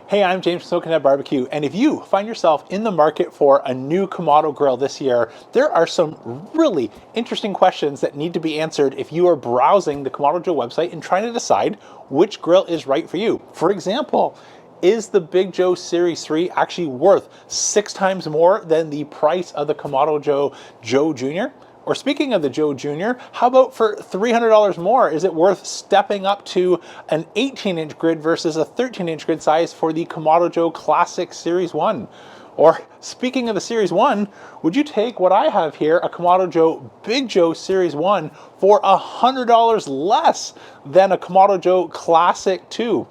Hey, I'm James from Konnected Barbecue, and if you find yourself in the market for a new Kamado grill this year, there are some really interesting questions that need to be answered if you are browsing the Kamado Joe website and trying to decide which grill is right for you. For example, is the Big Joe Series 3 actually worth 6 times more than the price of the Kamado Joe Joe Jr.? Or speaking of the Joe Jr., how about for $300 more? Is it worth stepping up to an 18-inch grid versus a 13-inch grid size for the Kamado Joe Classic Series 1? Or speaking of the Series 1, would you take what I have here, a Kamado Joe Big Joe Series 1, for $100 less than a Kamado Joe Classic 2?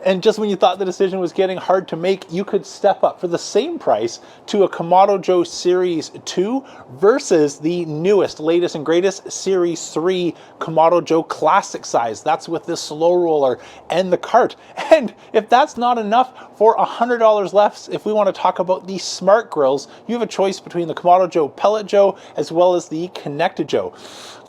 And just when you thought the decision was getting hard to make, you could step up for the same price to a Kamado Joe Series 2 versus the newest, latest, and greatest Series 3 Kamado Joe Classic size. That's with the slow roller and the cart. And if that's not enough, for $100 less, if we want to talk about the smart grills, you have a choice between the Kamado Joe Pellet Joe as well as the Konnected Joe.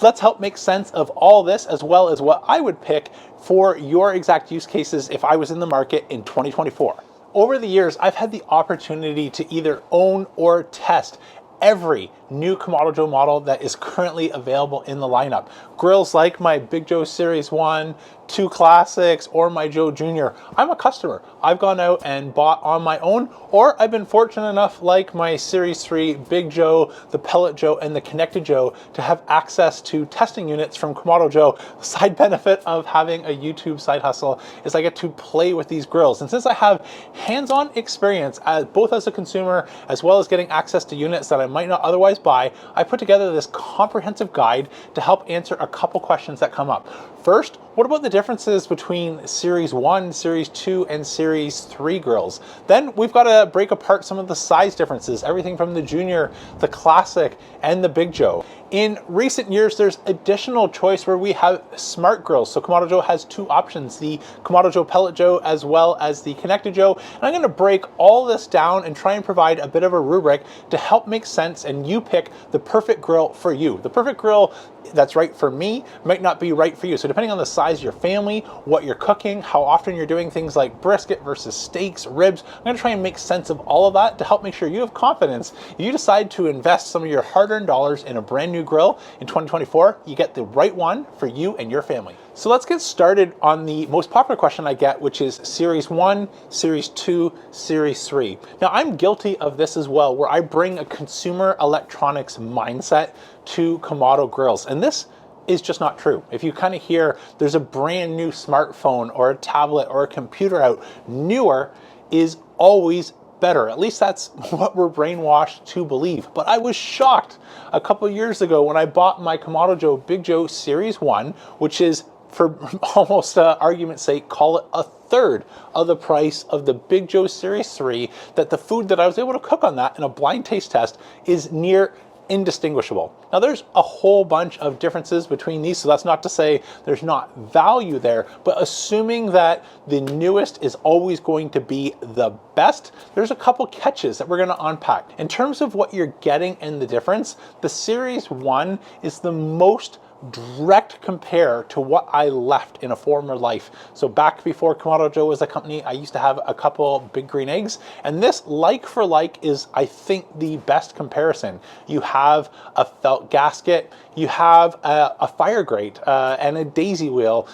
Let's help make sense of all this as well as what I would pick for your exact use cases if I was in the market in 2024. Over the years, I've had the opportunity to either own or test every new Kamado Joe model that is currently available in the lineup. Grills like my Big Joe Series 1, 2 Classics, or my Joe Jr. I'm a customer. I've gone out and bought on my own, or I've been fortunate enough, like my Series 3 Big Joe, the Pellet Joe, and the Konnected Joe, to have access to testing units from Kamado Joe. The side benefit of having a YouTube side hustle is I get to play with these grills. And since I have hands-on experience both as a consumer as well as getting access to units that I might not otherwise buy, I put together this comprehensive guide to help answer a couple questions that come up. First, what about the differences between Series 1, Series 2, and Series 3 grills? Then we've got to break apart some of the size differences, everything from the Junior, the Classic, and the Big Joe. In recent years, there's additional choice where we have smart grills. So Kamado Joe has 2 options, the Kamado Joe Pellet Joe as well as the Konnected Joe. And I'm going to break all this down and try and provide a bit of a rubric to help make sense and you pick the perfect grill for you. The perfect grill that's right for me might not be right for you. So depending on the size of your family, what you're cooking, how often you're doing things like brisket versus steaks, ribs, I'm going to try and make sense of all of that to help make sure you have confidence. If you decide to invest some of your hard-earned dollars in a brand new grill in 2024, you get the right one for you and your family. So let's get started on the most popular question I get, which is Series 1, Series 2, Series 3. Now, I'm guilty of this as well, where I bring a consumer electronics mindset to Kamado grills. And this is just not true. If you kind of hear there's a brand new smartphone or a tablet or a computer out, newer is always better. At least that's what we're brainwashed to believe. But I was shocked a couple years ago when I bought my Kamado Joe Big Joe Series 1, which is, for almost argument's sake, call it a third of the price of the Big Joe Series 3, that the food that I was able to cook on that in a blind taste test is near indistinguishable. Now, there's a whole bunch of differences between these, so that's not to say there's not value there, but assuming that the newest is always going to be the best, there's a couple catches that we're going to unpack. In terms of what you're getting and the difference, the Series 1 is the most direct compare to what I left in a former life. So back before Kamado Joe was a company, I used to have a couple Big Green Eggs, and this like for like is, I think, the best comparison. You have a felt gasket, you have a fire grate and a daisy wheel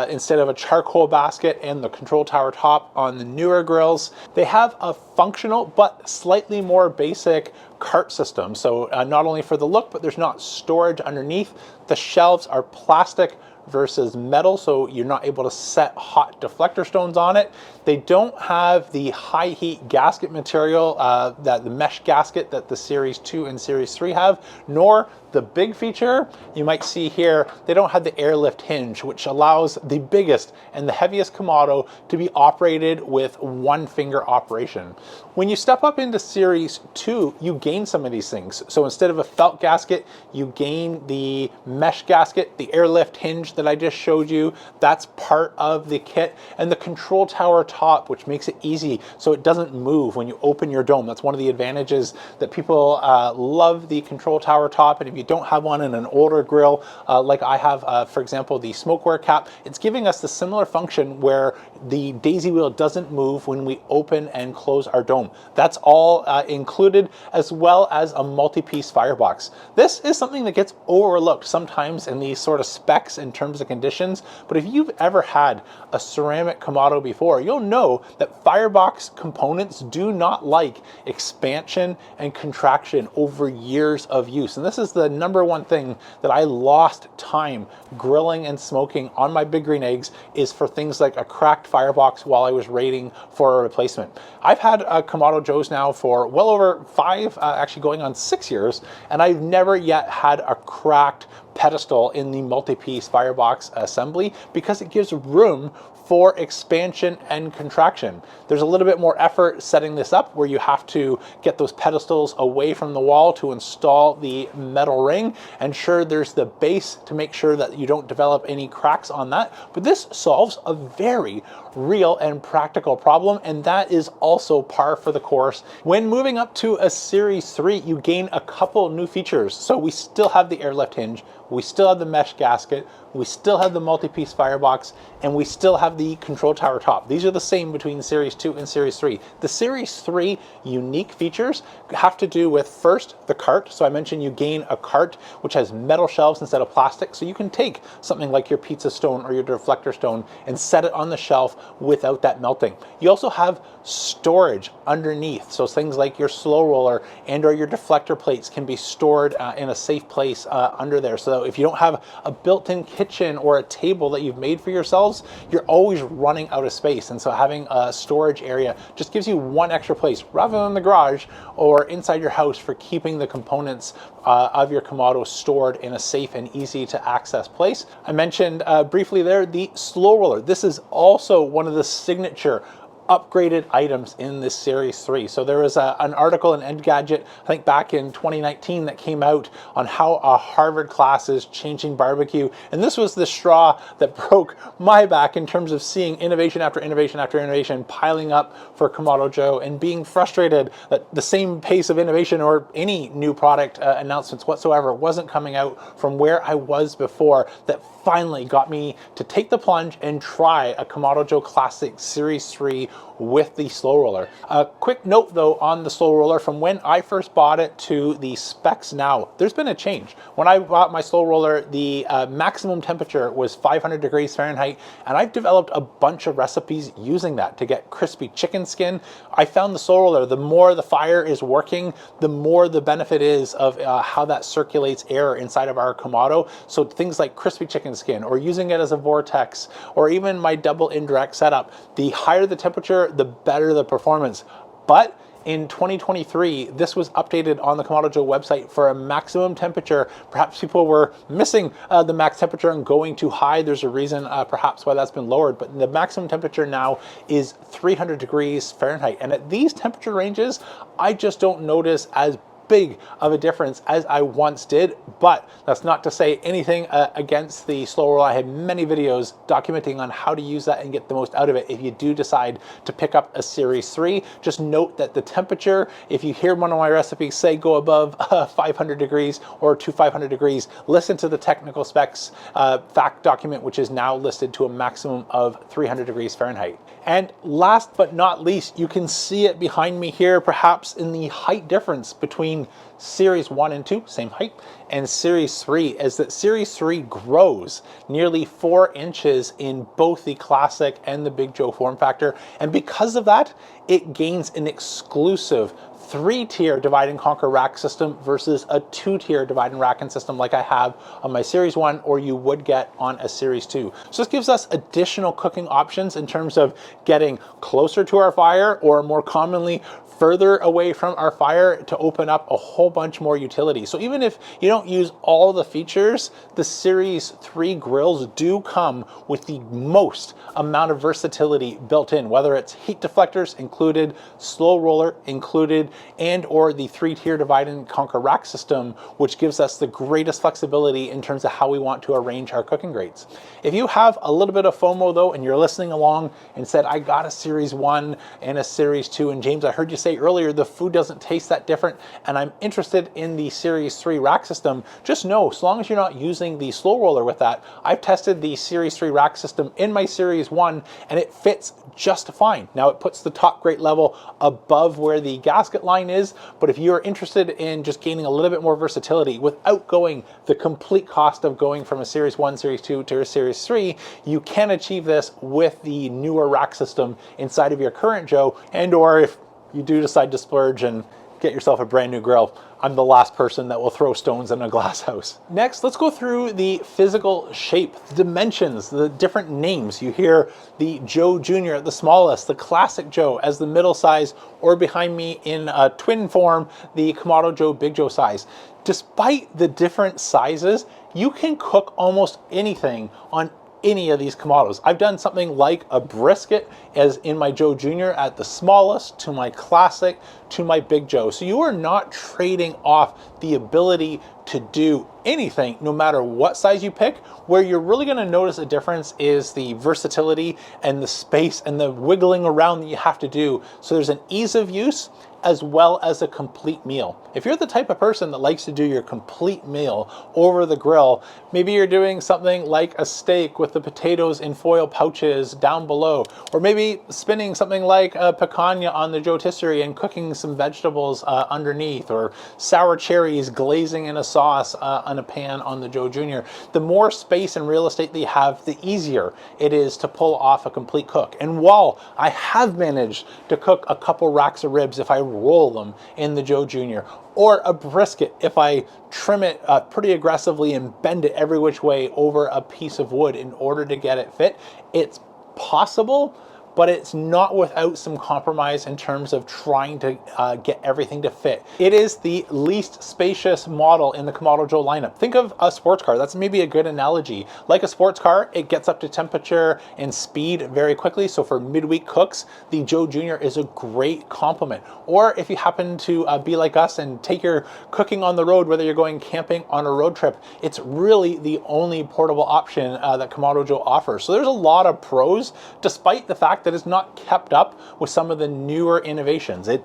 instead of a charcoal basket and the control tower top on the newer grills. They have a functional but slightly more basic cart system. So not only for the look, but there's not storage underneath. The shelves are plastic versus metal, so you're not able to set hot deflector stones on it. They don't have the high heat gasket material, that the mesh gasket that the Series 2 and Series 3 have, nor the big feature you might see here, they don't have the airlift hinge, which allows the biggest and the heaviest Kamado to be operated with one finger operation. When you step up into Series 2, you gain some of these things. So instead of a felt gasket, you gain the mesh gasket, the airlift hinge, hinge that I just showed you, that's part of the kit. And the control tower top, which makes it easy so it doesn't move when you open your dome. That's one of the advantages that people love the control tower top. And if you don't have one in an older grill, like I have, for example, the smokeware cap, it's giving us the similar function where the daisy wheel doesn't move when we open and close our dome. That's all included, as well as a multi-piece firebox. This is something that gets overlooked sometimes in these sort of specs and terms and conditions, but if you've ever had a ceramic Kamado before, you'll know that firebox components do not like expansion and contraction over years of use. And this is the number one thing that I lost time grilling and smoking on my Big Green Eggs, is for things like a cracked firebox while I was rating for a replacement. I've had Kamado Joes now for well over 5, actually going on 6 years, and I've never yet had a cracked pedestal in the multi-piece firebox assembly, because it gives room for expansion and contraction. There's a little bit more effort setting this up, where you have to get those pedestals away from the wall to install the metal ring, and sure, there's the base to make sure that you don't develop any cracks on that. But this solves a very real and practical problem, and that is also par for the course. When moving up to a Series 3, you gain a couple new features. So we still have the airlift hinge, we still have the mesh gasket, we still have the multi-piece firebox, and we still have the control tower top. These are the same between Series 2 and Series 3. The Series 3 unique features have to do with, first, the cart. So I mentioned you gain a cart which has metal shelves instead of plastic, so you can take something like your pizza stone or your deflector stone and set it on the shelf without that melting. You also have storage underneath, so things like your slow roller and or your deflector plates can be stored in a safe place under there. So if you don't have a built-in kitchen or a table that you've made for yourselves, you're always running out of space. And so having a storage area just gives you one extra place, rather than the garage or inside your house, for keeping the components of your Kamado stored in a safe and easy to access place. I mentioned briefly there the slow roller. This is also one of the signature upgraded items in this Series 3. So there was an article in Engadget, I think back in 2019, that came out on how a Harvard class is changing barbecue. And this was the straw that broke my back in terms of seeing innovation after innovation after innovation piling up for Kamado Joe, and being frustrated that the same pace of innovation or any new product announcements whatsoever wasn't coming out from where I was before. That finally got me to take the plunge and try a Kamado Joe Classic Series 3 with the slow roller. A quick note though on the slow roller, from when I first bought it to the specs now, there's been a change. When I bought my slow roller, the maximum temperature was 500 degrees Fahrenheit, and I've developed a bunch of recipes using that to get crispy chicken skin. I found the slow roller, the more the fire is working, the more the benefit is of how that circulates air inside of our Kamado. So things like crispy chicken skin, or using it as a vortex, or even my double indirect setup, the higher the temperature, the better the performance. But in 2023, this was updated on the Kamado Joe website for a maximum temperature. Perhaps people were missing the max temperature and going too high. There's a reason perhaps why that's been lowered, but the maximum temperature now is 300 degrees Fahrenheit. And at these temperature ranges, I just don't notice as big of a difference as I once did. But that's not to say anything against the slow roller. I had many videos documenting on how to use that and get the most out of it if you do decide to pick up a Series 3. Just note that the temperature, if you hear one of my recipes say go above 500 degrees or to 500 degrees, listen to the technical specs fact document, which is now listed to a maximum of 300 degrees Fahrenheit. And last but not least, you can see it behind me here, perhaps in the height difference between Series 1 and 2, same height, and Series 3, is that Series 3 grows nearly 4 inches in both the Classic and the Big Joe form factor. And because of that, it gains an exclusive 3-tier divide and conquer rack system versus a 2-tier divide and rack system like I have on my Series 1, or you would get on a Series 2. So this gives us additional cooking options in terms of getting closer to our fire, or more commonly further away from our fire to open up a whole bunch more utility. So even if you don't use all the features, the Series 3 grills do come with the most amount of versatility built in, whether it's heat deflectors included, slow roller included, and or the 3-tier divide and conquer rack system, which gives us the greatest flexibility in terms of how we want to arrange our cooking grates. If you have a little bit of FOMO though, and you're listening along and said, I got a Series 1 and a Series 2, and James, I heard you say earlier the food doesn't taste that different, and I'm interested in the Series 3 rack system, just know, as long as you're not using the slow roller with that, I've tested the Series 3 rack system in my Series 1, and it fits just fine. Now it puts the top grate level above where the gasket line is, but if you're interested in just gaining a little bit more versatility without going the complete cost of going from a Series 1, Series 2 to a Series 3, you can achieve this with the newer rack system inside of your current Joe, and or if you do decide to splurge and get yourself a brand new grill, I'm the last person that will throw stones in a glass house. Next, let's go through the physical shape, the dimensions, the different names. You hear the Joe Jr. at the smallest, the Classic Joe as the middle size, or behind me in a twin form, the Kamado Joe Big Joe size. Despite the different sizes, you can cook almost anything on any of these Kamados. I've done something like a brisket as in my Joe Jr. at the smallest, to my Classic, to my Big Joe. So you are not trading off the ability to do anything, no matter what size you pick. Where you're really gonna notice a difference is the versatility and the space and the wiggling around that you have to do. So there's an ease of use as well as a complete meal. If you're the type of person that likes to do your complete meal over the grill, maybe you're doing something like a steak with the potatoes in foil pouches down below, or maybe spinning something like a picanha on the Joe Tisserie and cooking some vegetables underneath, or sour cherries glazing in a sauce on a pan on the Joe Jr. The more space and real estate that you have, the easier it is to pull off a complete cook. And while I have managed to cook a couple racks of ribs if I roll them in the Joe Jr., or a brisket if I trim it pretty aggressively and bend it every which way over a piece of wood in order to get it fit, it's possible, but it's not without some compromise in terms of trying to get everything to fit. It is the least spacious model in the Kamado Joe lineup. Think of a sports car. That's maybe a good analogy. Like a sports car, it gets up to temperature and speed very quickly. So for midweek cooks, the Joe Jr. is a great complement. Or if you happen to be like us and take your cooking on the road, whether you're going camping on a road trip, it's really the only portable option that Kamado Joe offers. So there's a lot of pros, despite the fact that it's not kept up with some of the newer innovations. It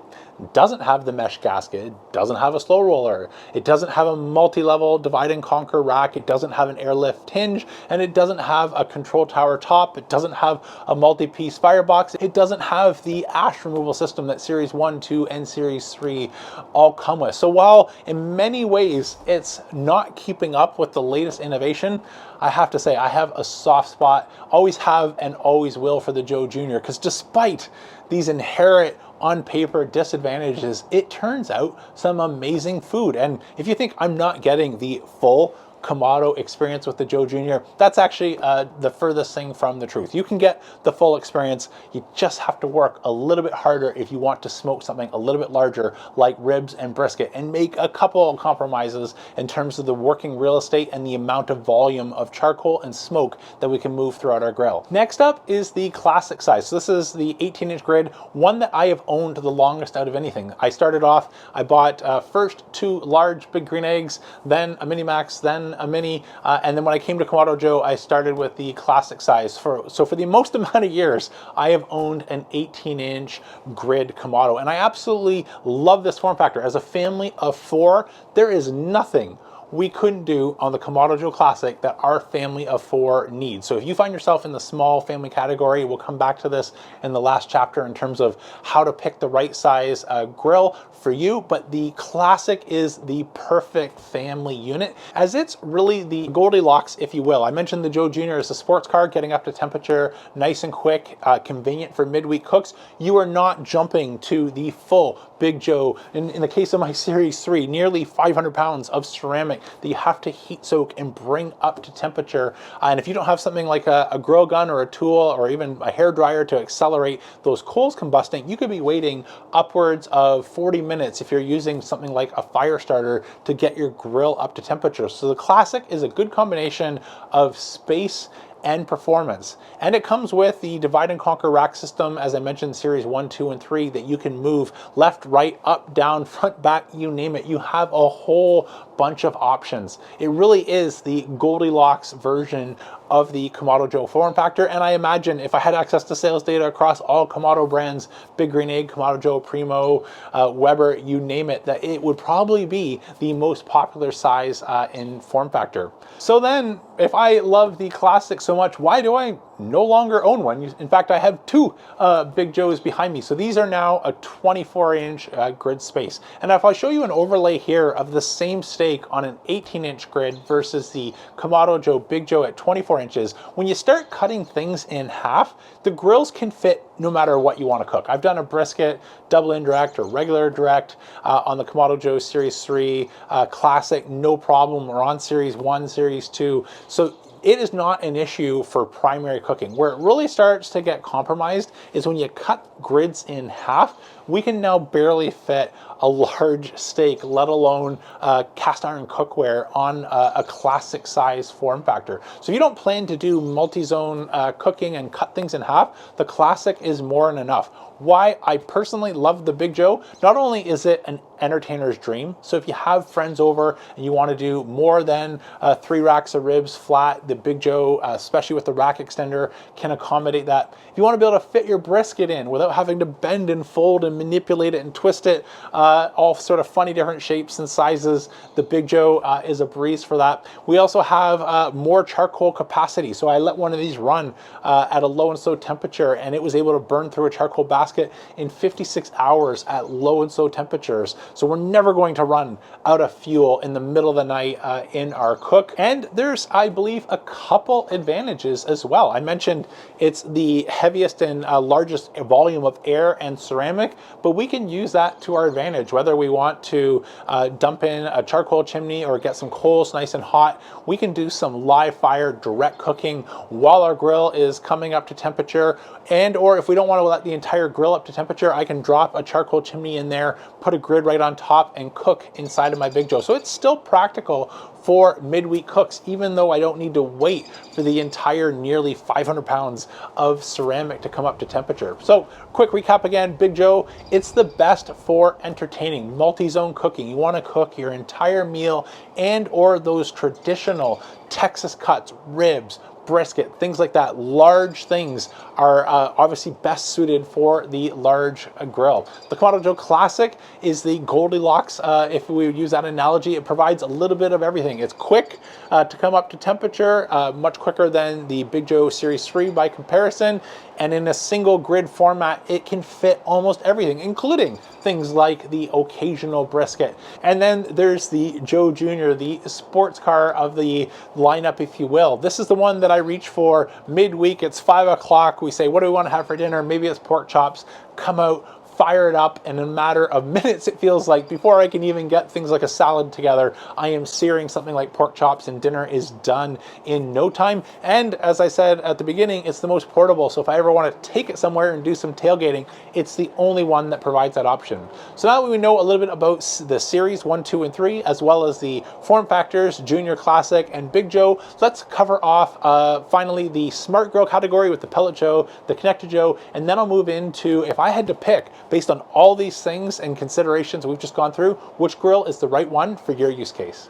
doesn't have the mesh gasket, it doesn't have a slow roller, it doesn't have a multi-level divide and conquer rack, it doesn't have an airlift hinge, and it doesn't have a control tower top, it doesn't have a multi-piece firebox, it doesn't have the ash removal system that Series 1, 2, and Series 3 all come with. So while in many ways it's not keeping up with the latest innovation, I have to say I have a soft spot, always have and always will, for the Joe Jr. because despite these inherent on paper disadvantages, it turns out some amazing food. And if you think I'm not getting the full Kamado experience with the Joe Jr., that's actually the furthest thing from the truth. You can get the full experience, you just have to work a little bit harder if you want to smoke something a little bit larger like ribs and brisket, and make a couple of compromises in terms of the working real estate and the amount of volume of charcoal and smoke that we can move throughout our grill. Next up is the Classic size. So this is the 18-inch grid, one that I have owned the longest out of anything. I started off, I bought first 2 large Big Green Eggs, then a Mini Max, then a Mini, and then when I came to Kamado Joe, I started with the Classic size. So for the most amount of years, I have owned an 18-inch grid Kamado, and I absolutely love this form factor. As a family of 4, there is nothing we couldn't do on the Kamado Joe Classic that our family of 4 needs. So if you find yourself in the small family category, we'll come back to this in the last chapter in terms of how to pick the right size grill for you, but the Classic is the perfect family unit, as it's really the Goldilocks, if you will. I mentioned the Joe Jr. is a sports car, getting up to temperature nice and quick, convenient for midweek cooks. You are not jumping to the full Big Joe. In the case of my Series 3, nearly 500 pounds of ceramic that you have to heat soak and bring up to temperature. And if you don't have something like a grill gun or a tool or even a hair dryer to accelerate those coals combusting, you could be waiting upwards of 40 minutes if you're using something like a fire starter to get your grill up to temperature. So the Classic is a good combination of space and performance. And it comes with the divide and conquer rack system, as I mentioned, Series 1, 2, and 3, that you can move left, right, up, down, front, back, you name it. You have a whole bunch of options. It really is the Goldilocks version of the Kamado Joe form factor. And I imagine if I had access to sales data across all Kamado brands, Big Green Egg, Kamado Joe, Primo, Weber, you name it, that it would probably be the most popular size in form factor. So then, if I love the Classic so much, why do I no longer own one? In fact, I have two Big Joes behind me. So these are now a 24-inch grid space. And if I show you an overlay here of the same steak on an 18-inch grid versus the Kamado Joe Big Joe at 24 inches, when you start cutting things in half, the grills can fit no matter what you want to cook. I've done a brisket, double indirect or regular direct on the Kamado Joe Series 3 Classic, no problem, or on Series 1, Series 2. So it is not an issue for primary cooking. Where it really starts to get compromised is when you cut grids in half. We can now barely fit a large steak, let alone cast iron cookware on a Classic size form factor. So if you don't plan to do multi-zone cooking and cut things in half, the Classic is more than enough. Why I personally love the Big Joe, not only is it an entertainer's dream, so if you have friends over and you want to do more than 3 racks of ribs flat, the Big Joe, especially with the rack extender, can accommodate that. If you want to be able to fit your brisket in without having to bend and fold and manipulate it and twist it, all sort of funny different shapes and sizes, the Big Joe is a breeze for that. We also have more charcoal capacity. So I let one of these run at a low and slow temperature, and it was able to burn through a charcoal basket in 56 hours at low and slow temperatures. So we're never going to run out of fuel in the middle of the night in our cook. And there's, I believe, a couple advantages as well. I mentioned it's the heaviest and largest volume of air and ceramic, but we can use that to our advantage. Whether we want to dump in a charcoal chimney or get some coals nice and hot, we can do some live fire direct cooking while our grill is coming up to temperature. And or if we don't want to let the entire grill up to temperature, I can drop a charcoal chimney in there, put a grid right on top, and cook inside of my Big Joe. So it's still practical for midweek cooks, even though I don't need to wait for the entire nearly 500 pounds of ceramic to come up to temperature. So quick recap again, Big Joe, it's the best for entertaining, multi-zone cooking. You want to cook your entire meal and or those traditional Texas cuts, ribs, brisket, things like that. Large things are obviously best suited for the large grill. The Kamado Joe Classic is the Goldilocks. If we use that analogy, it provides a little bit of everything. It's quick to come up to temperature, much quicker than the Big Joe Series 3 by comparison. And in a single grid format, it can fit almost everything, including things like the occasional brisket. And then there's the Joe Jr., the sports car of the lineup, if you will. This is the one that I reach for midweek. It's 5 o'clock. We say, what do we want to have for dinner? Maybe it's pork chops. Come out, fire it up, and in a matter of minutes, it feels like, before I can even get things like a salad together, I am searing something like pork chops, and dinner is done in no time. And as I said at the beginning, it's the most portable. So if I ever want to take it somewhere and do some tailgating, it's the only one that provides that option. So now that we know a little bit about the Series 1, 2, and 3, as well as the form factors, Junior, Classic, and Big Joe, let's cover off finally the Smart Grill category with the Pellet Joe, the Konnected Joe, and then I'll move into, if I had to pick, based on all these things and considerations we've just gone through, which grill is the right one for your use case.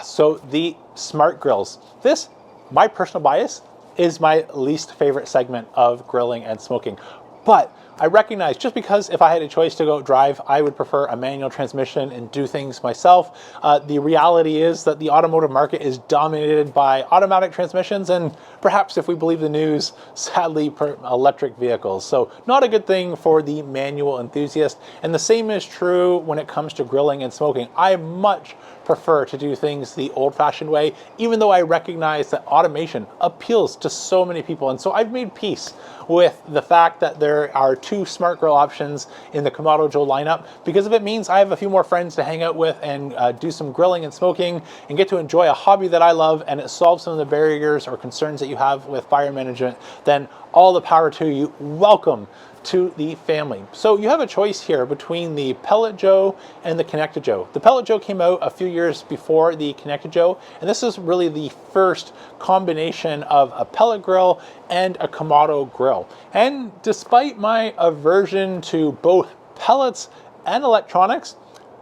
So the Smart Grills. This, my personal bias, is my least favorite segment of grilling and smoking. But I recognize, just because if I had a choice to go drive, I would prefer a manual transmission and do things myself. The reality is that the automotive market is dominated by automatic transmissions and, perhaps if we believe the news, sadly, electric vehicles. So not a good thing for the manual enthusiast. And the same is true when it comes to grilling and smoking. I much prefer to do things the old-fashioned way, even though I recognize that automation appeals to so many people. And so I've made peace with the fact that there are 2 smart grill options in the Kamado Joe lineup, because if it means I have a few more friends to hang out with and do some grilling and smoking and get to enjoy a hobby that I love, and it solves some of the barriers or concerns that you have with fire management, then all the power to you. Welcome to the family. So you have a choice here between the Pellet Joe and the Konnected Joe. The Pellet Joe came out a few years before the Konnected Joe, and this is really the first combination of a pellet grill and a Kamado grill. And despite my aversion to both pellets and electronics,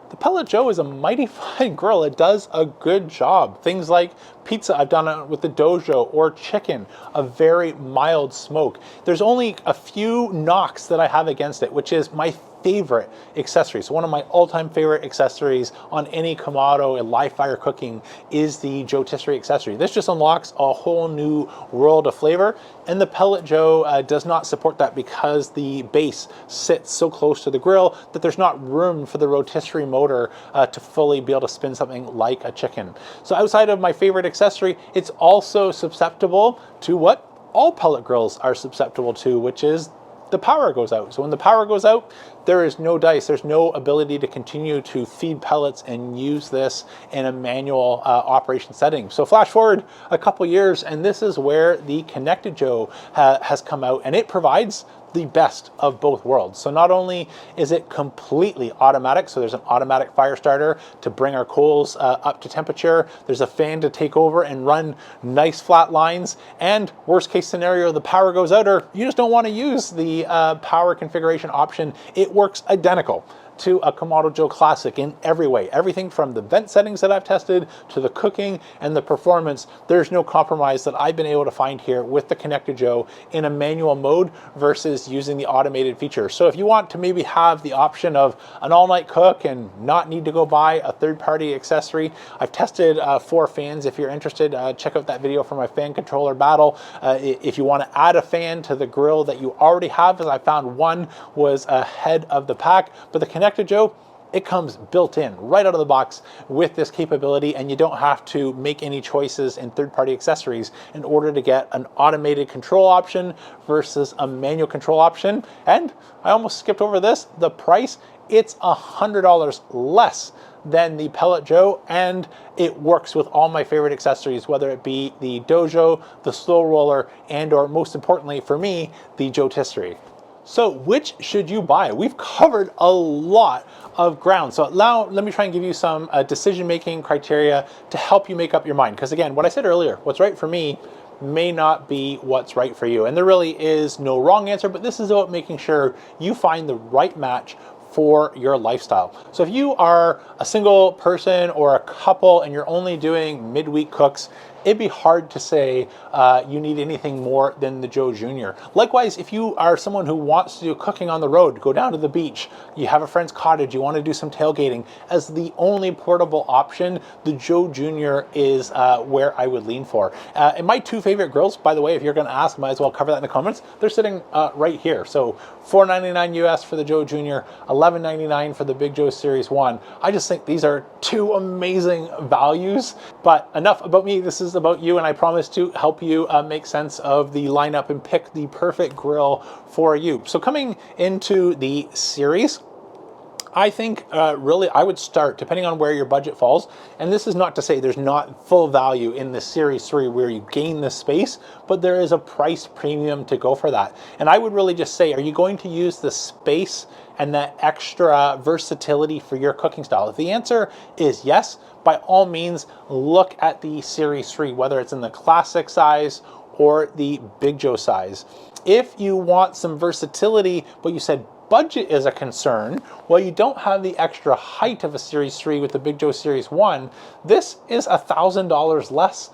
the Pellet Joe is a mighty fine grill. It does a good job. Things like pizza, I've done it with the Dojo, or chicken, a very mild smoke. There's only a few knocks that I have against it, which is my favorite accessory. So one of my all-time favorite accessories on any Kamado and live fire cooking is the Jotisserie accessory. This just unlocks a whole new world of flavor, and the Pellet Joe does not support that because the base sits so close to the grill that there's not room for the rotisserie motor to fully be able to spin something like a chicken. So outside of my favorite accessory, it's also susceptible to what all pellet grills are susceptible to, which is the power goes out. So when the power goes out, there is no dice. There's no ability to continue to feed pellets and use this in a manual operation setting. So flash forward a couple years, and this is where the Konnected Joe has come out, and it provides the best of both worlds. So not only is it completely automatic, so there's an automatic fire starter to bring our coals up to temperature, there's a fan to take over and run nice flat lines, and worst case scenario, the power goes out or you just don't want to use the power configuration option, it works identical to a Kamado Joe Classic in every way. Everything from the vent settings that I've tested to the cooking and the performance, there's no compromise that I've been able to find here with the Konnected Joe in a manual mode versus using the automated feature. So if you want to maybe have the option of an all-night cook and not need to go buy a third-party accessory, I've tested 4 fans. If you're interested, check out that video for my fan controller battle. If you want to add a fan to the grill that you already have, as I found one was ahead of the pack, but the Konnected Joe, it comes built in right out of the box with this capability, and you don't have to make any choices in third-party accessories in order to get an automated control option versus a manual control option. And I almost skipped over this, the price, it's $100 less than the Pellet Joe, and it works with all my favorite accessories, whether it be the Dojo, the slow roller, and or most importantly for me, the Jotisserie. So which should you buy? We've covered a lot of ground. So now let me try and give you some decision-making criteria to help you make up your mind. Because again, what I said earlier, what's right for me may not be what's right for you. And there really is no wrong answer, but this is about making sure you find the right match for your lifestyle. So if you are a single person or a couple and you're only doing midweek cooks, it'd be hard to say you need anything more than the Joe Jr. Likewise, if you are someone who wants to do cooking on the road, go down to the beach, you have a friend's cottage, you want to do some tailgating, as the only portable option, the Joe Jr. is where I would lean for. And my 2 favorite grills, by the way, if you're going to ask, might as well cover that in the comments, they're sitting right here. So $4.99 US for the Joe Jr., $11.99 for the Big Joe Series 1. I just think these are 2 amazing values. But enough about me, this is about you, and I promise to help you make sense of the lineup and pick the perfect grill for you. So coming into the series, I think really I would start, depending on where your budget falls, and this is not to say there's not full value in the Series 3 where you gain the space, but there is a price premium to go for that. And I would really just say, are you going to use the space and that extra versatility for your cooking style? If the answer is yes, by all means, look at the Series 3, whether it's in the Classic size or the Big Joe size. If you want some versatility, but you said budget is a concern, well, you don't have the extra height of a Series 3 with the Big Joe Series 1, this is $1,000 less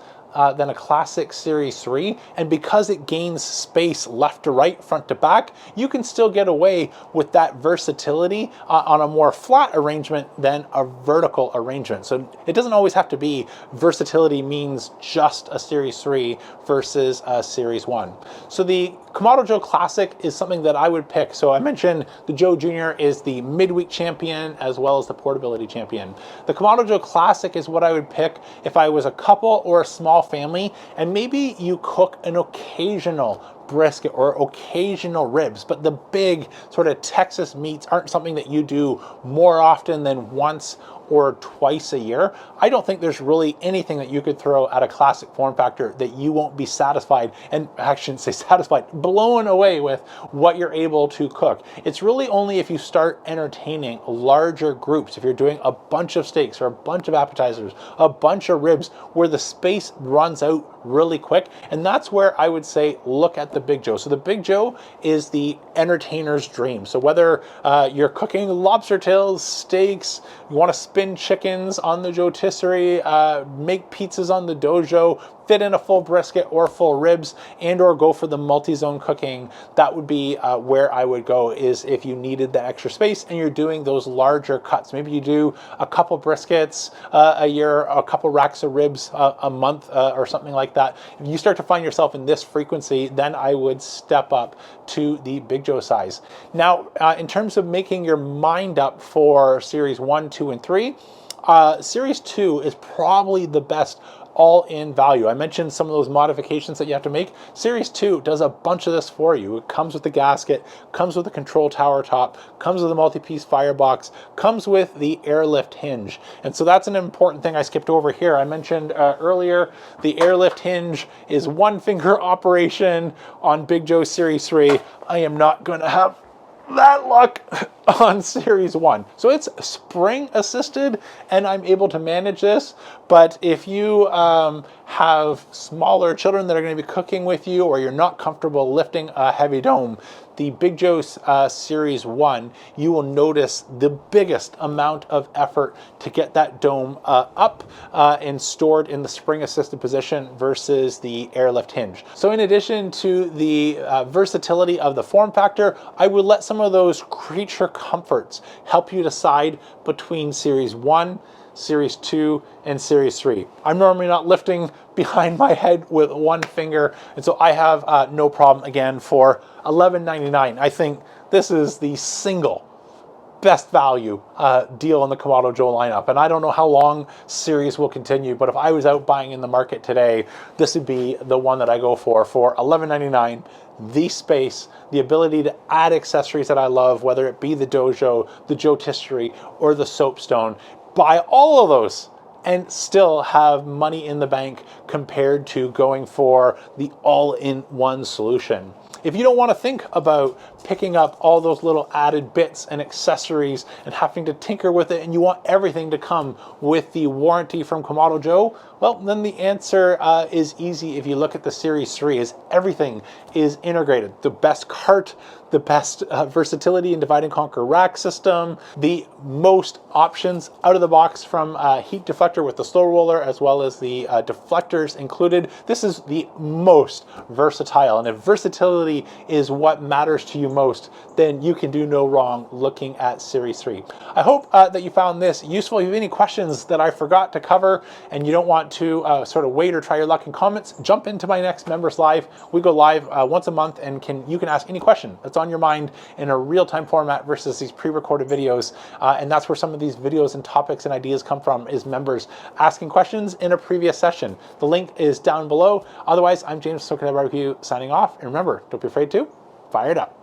than a Classic Series 3, and because it gains space left to right, front to back, you can still get away with that versatility on a more flat arrangement than a vertical arrangement. So it doesn't always have to be versatility means just a Series 3 versus a Series 1. So the Kamado Joe Classic is something that I would pick. So I mentioned the Joe Jr. is the midweek champion as well as the portability champion. The Kamado Joe Classic is what I would pick if I was a couple or a small family, and maybe you cook an occasional brisket or occasional ribs, but the big sort of Texas meats aren't something that you do more often than once or twice a year, I don't think there's really anything that you could throw at a classic form factor that you won't be satisfied, and I shouldn't say satisfied, blown away with what you're able to cook. It's really only if you start entertaining larger groups, if you're doing a bunch of steaks or a bunch of appetizers, a bunch of ribs, where the space runs out really quick. And that's where I would say look at the Big Joe. So the Big Joe is the entertainer's dream. So whether you're cooking lobster tails, steaks, you want to spin chickens on the rotisserie, make pizzas on the dojo, fit in a full brisket or full ribs, and or go for the multi-zone cooking, that would be where I would go, is if you needed the extra space and you're doing those larger cuts. Maybe you do a couple briskets a year, a couple racks of ribs a month or something like that. If you start to find yourself in this frequency, then I would step up to the Big Joe size. Now, in terms of making your mind up for Series 1, 2, and 3, Series 2 is probably the best all-in value. I mentioned some of those modifications that you have to make. Series 2 does a bunch of this for you. It comes with the gasket, comes with the control tower top, comes with a multi-piece firebox, comes with the airlift hinge. And so that's an important thing I skipped over here. I mentioned earlier, the airlift hinge is one finger operation on Big Joe Series 3. I am not going to have that luck on Series 1. So it's spring assisted and I'm able to manage this. But if you have smaller children that are going to be cooking with you, or you're not comfortable lifting a heavy dome, the Big Joe Series 1, you will notice the biggest amount of effort to get that dome up and stored in the spring assisted position versus the airlift hinge. So in addition to the versatility of the form factor, I would let some of those creature comforts help you decide between Series 1, Series 2, and Series 3. I'm normally not lifting behind my head with one finger, and so I have no problem, again, for $11.99. I think this is the single best value deal in the Kamado Joe lineup. And I don't know how long Series will continue, but if I was out buying in the market today, this would be the one that I go for $11.99. The space, the ability to add accessories that I love, whether it be the dojo, the rotisserie, or the soapstone. Buy all of those and still have money in the bank compared to going for the all-in-one solution. If you don't want to think about picking up all those little added bits and accessories and having to tinker with it, and you want everything to come with the warranty from Kamado Joe, well, then the answer is easy if you look at the Series 3, is everything is integrated. The best cart, the best versatility in divide and conquer rack system, the most options out of the box from heat deflector with the slow roller, as well as the deflectors included. This is the most versatile, and if versatility is what matters to you most, then you can do no wrong looking at Series 3. I hope that you found this useful. If you have any questions that I forgot to cover and you don't want to sort of wait or try your luck in comments, jump into my next Members Live. We go live once a month, and you can ask any question that's on your mind in a real-time format versus these pre-recorded videos. And that's where some of these videos and topics and ideas come from, is members asking questions in a previous session. The link is down below. Otherwise, I'm James from Konnected signing off. And remember, don't be afraid to fire it up.